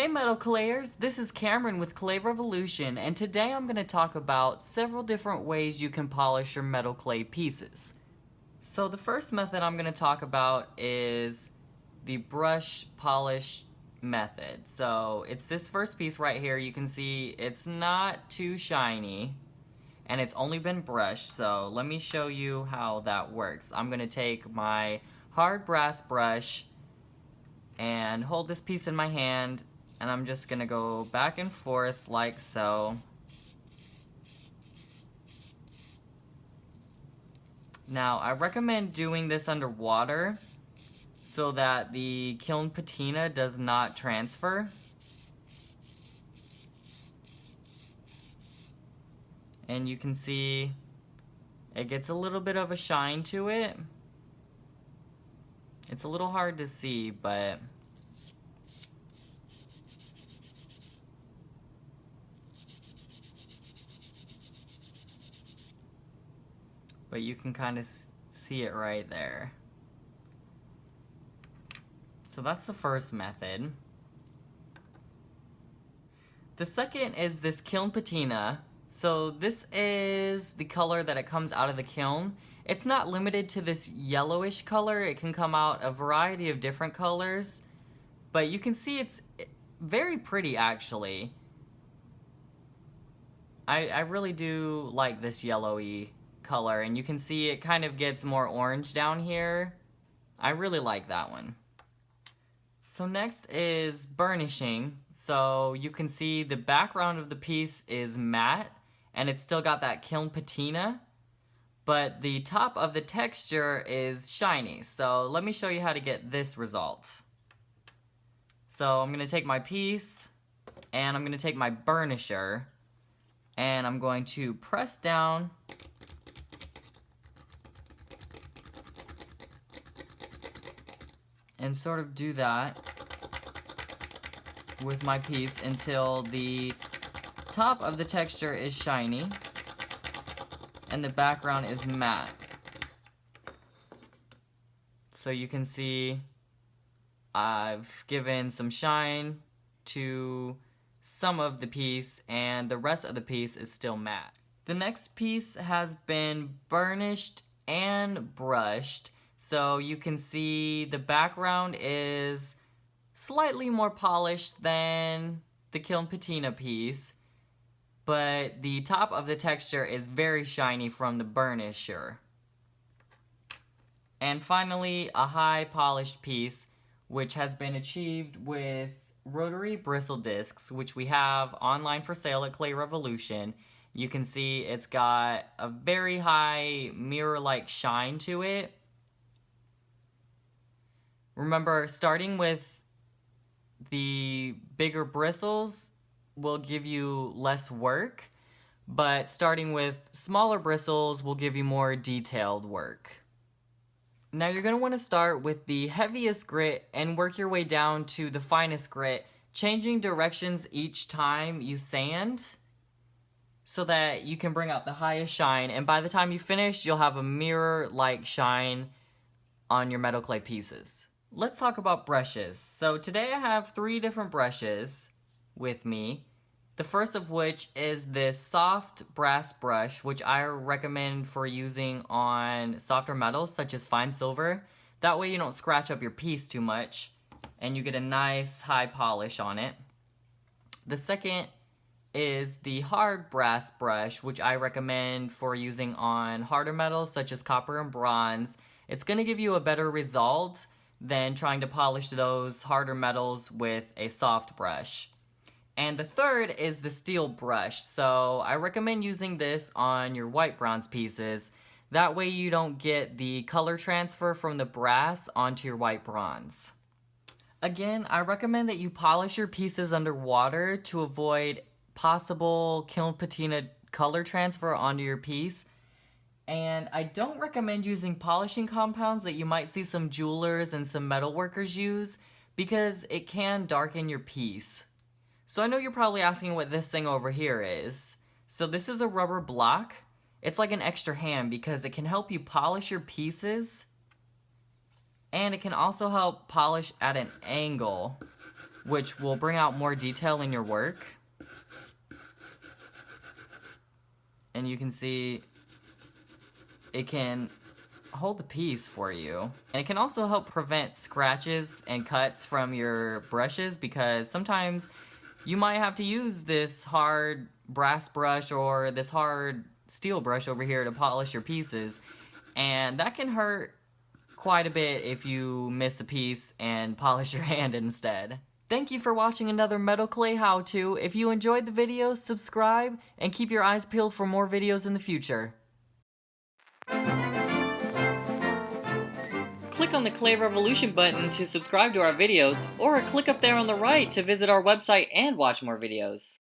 Hey metal clayers, this is Cameron with Clay Revolution, and today I'm going to talk about several different ways you can polish your metal clay pieces. So the first method I'm going to talk about is the brush polish method. So it's this first piece right here. You can see it's not too shiny and it's only been brushed, so let me show you how that works. I'm going to take my hard brass brush and hold this piece in my hand, and I'm just gonna go back and forth like so. Now, I recommend doing this underwater so that the kiln patina does not transfer. And you can see it gets a little bit of a shine to it. It's a little hard to see, but you can kind of see it right there. So that's the first method. The second is this kiln patina. So this is the color that it comes out of the kiln. It's not limited to this yellowish color. It can come out a variety of different colors, but you can see it's very pretty actually. I really do like this yellowy color, and you can see it kind of gets more orange down here. I really like that one. So next is burnishing. So you can see the background of the piece is matte and it's still got that kiln patina, but the top of the texture is shiny. So let me show you how to get this result. So I'm going to take my piece and I'm going to take my burnisher and I'm going to press down and sort of do that with my piece until the top of the texture is shiny and the background is matte. So you can see I've given some shine to some of the piece and the rest of the piece is still matte. The next piece has been burnished and brushed. So you can see the background is slightly more polished than the kiln patina piece, but the top of the texture is very shiny from the burnisher. And finally, a high polished piece, which has been achieved with rotary bristle discs, which we have online for sale at Clay Revolution. You can see it's got a very high mirror-like shine to it. Remember, starting with the bigger bristles will give you less work, but starting with smaller bristles will give you more detailed work. Now you're going to want to start with the heaviest grit and work your way down to the finest grit, changing directions each time you sand so that you can bring out the highest shine, and by the time you finish, you'll have a mirror-like shine on your metal clay pieces. Let's talk about brushes. So today I have 3 different brushes with me. The first of which is this soft brass brush, which I recommend for using on softer metals such as fine silver. That way you don't scratch up your piece too much and you get a nice high polish on it. The second is the hard brass brush, which I recommend for using on harder metals such as copper and bronze. It's going to give you a better result than trying to polish those harder metals with a soft brush. And the third is the steel brush. So I recommend using this on your white bronze pieces. That way you don't get the color transfer from the brass onto your white bronze. Again, I recommend that you polish your pieces underwater to avoid possible kiln patina color transfer onto your piece. And I don't recommend using polishing compounds that you might see some jewelers and some metalworkers use, because it can darken your piece. So I know you're probably asking what this thing over here is. So this is a rubber block. It's like an extra hand because it can help you polish your pieces, and it can also help polish at an angle which will bring out more detail in your work. And you can see it can hold the piece for you. And it can also help prevent scratches and cuts from your brushes, because sometimes you might have to use this hard brass brush or this hard steel brush over here to polish your pieces, and that can hurt quite a bit if you miss a piece and polish your hand instead. Thank you for watching another metal clay how-to. If you enjoyed the video, subscribe and keep your eyes peeled for more videos in the future. Click on the Clay Revolution button to subscribe to our videos, or click up there on the right to visit our website and watch more videos.